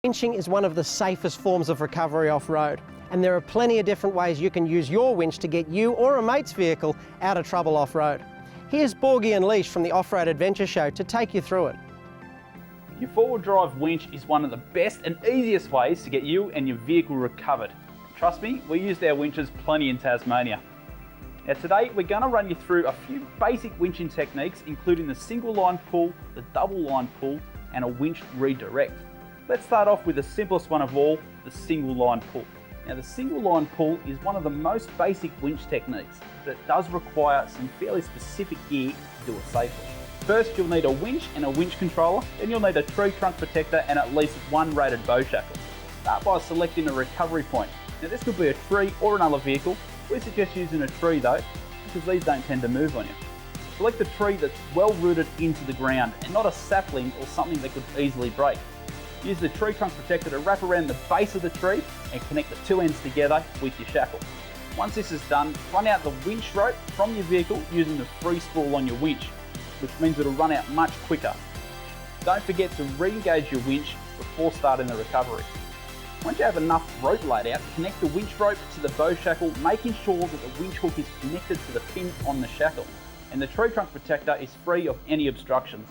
Winching is one of the safest forms of recovery off-road, and there are plenty of different ways you can use your winch to get you or a mate's vehicle out of trouble off-road. Here's Borgie and Leash from the Off-Road Adventure Show to take you through it. Your four-wheel drive winch is one of the best and easiest ways to get you and your vehicle recovered. Trust me, we used our winches plenty in Tasmania. Now today we're going to run you through a few basic winching techniques, including the single line pull, the double line pull and a winch redirect. Let's start off with the simplest one of all, the single line pull. Now the single line pull is one of the most basic winch techniques, but it does require some fairly specific gear to do it safely. First you'll need a winch and a winch controller, then you'll need a tree trunk protector and at least one rated bow shackle. Start by selecting a recovery point. Now this could be a tree or another vehicle. We suggest using a tree though, because these don't tend to move on you. Select a tree that's well rooted into the ground and not a sapling or something that could easily break. Use the tree trunk protector to wrap around the base of the tree and connect the two ends together with your shackle. Once this is done, run out the winch rope from your vehicle using the free spool on your winch, which means it'll run out much quicker. Don't forget to re-engage your winch before starting the recovery. Once you have enough rope laid out, connect the winch rope to the bow shackle, making sure that the winch hook is connected to the pin on the shackle, and the tree trunk protector is free of any obstructions.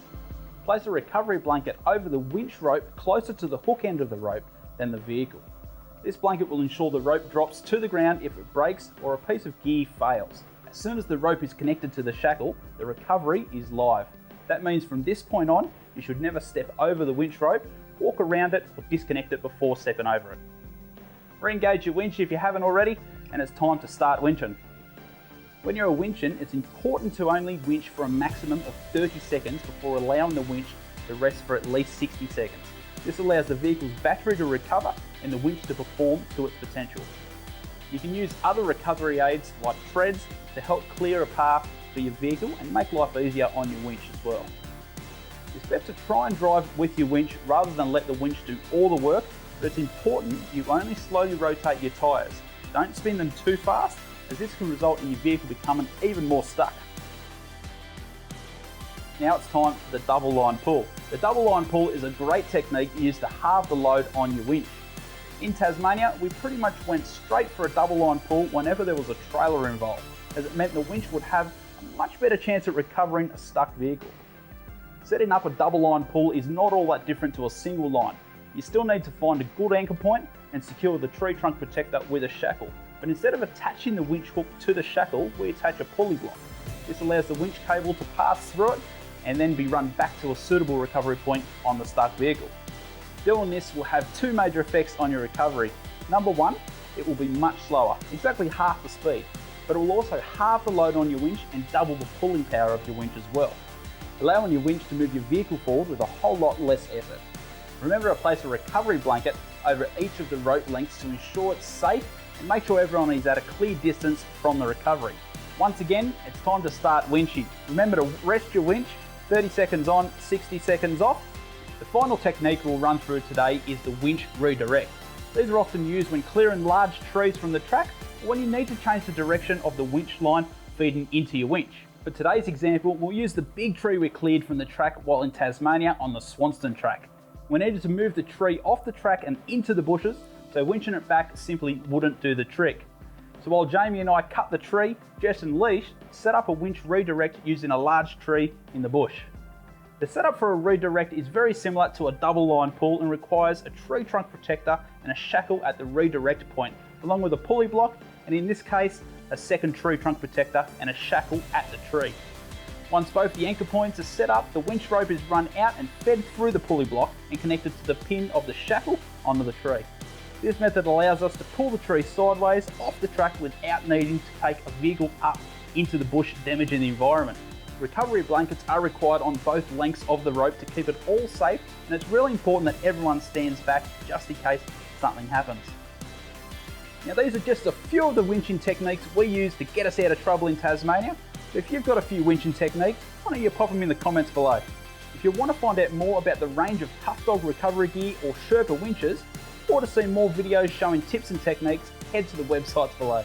Place a recovery blanket over the winch rope closer to the hook end of the rope than the vehicle. This blanket will ensure the rope drops to the ground if it breaks or a piece of gear fails. As soon as the rope is connected to the shackle, the recovery is live. That means from this point on, you should never step over the winch rope, walk around it or disconnect it before stepping over it. Re-engage your winch if you haven't already, and it's time to start winching. When you're winching, it's important to only winch for a maximum of 30 seconds before allowing the winch to rest for at least 60 seconds. This allows the vehicle's battery to recover and the winch to perform to its potential. You can use other recovery aids like treads to help clear a path for your vehicle and make life easier on your winch as well. It's best to try and drive with your winch rather than let the winch do all the work, but it's important you only slowly rotate your tyres. Don't spin them too fast, as this can result in your vehicle becoming even more stuck. Now it's time for the double line pull. The double line pull is a great technique used to halve the load on your winch. In Tasmania, we pretty much went straight for a double line pull whenever there was a trailer involved, as it meant the winch would have a much better chance at recovering a stuck vehicle. Setting up a double line pull is not all that different to a single line. You still need to find a good anchor point and secure the tree trunk protector with a shackle. But instead of attaching the winch hook to the shackle, we attach a pulley block. This allows the winch cable to pass through it and then be run back to a suitable recovery point on the stuck vehicle. Doing this will have two major effects on your recovery. Number one, it will be much slower, exactly half the speed, but it will also halve the load on your winch and double the pulling power of your winch as well, allowing your winch to move your vehicle forward with a whole lot less effort. Remember to place a recovery blanket over each of the rope lengths to ensure it's safe and make sure everyone is at a clear distance from the recovery. Once again, it's time to start winching. Remember to rest your winch, 30 seconds on, 60 seconds off. The final technique we'll run through today is the winch redirect. These are often used when clearing large trees from the track or when you need to change the direction of the winch line feeding into your winch. For today's example, we'll use the big tree we cleared from the track while in Tasmania on the Swanston track. We needed to move the tree off the track and into the bushes, so winching it back simply wouldn't do the trick. So while Jamie and I cut the tree, Jess and Leash set up a winch redirect using a large tree in the bush. The setup for a redirect is very similar to a double line pull and requires a tree trunk protector and a shackle at the redirect point, along with a pulley block, and in this case, a second tree trunk protector and a shackle at the tree. Once both the anchor points are set up, the winch rope is run out and fed through the pulley block and connected to the pin of the shackle onto the tree. This method allows us to pull the tree sideways off the track without needing to take a vehicle up into the bush, damaging the environment. Recovery blankets are required on both lengths of the rope to keep it all safe, and it's really important that everyone stands back just in case something happens. Now these are just a few of the winching techniques we use to get us out of trouble in Tasmania. So if you've got a few winching techniques, why don't you pop them in the comments below. If you want to find out more about the range of Tafdog recovery gear or Sherpa winches, or to see more videos showing tips and techniques, head to the websites below.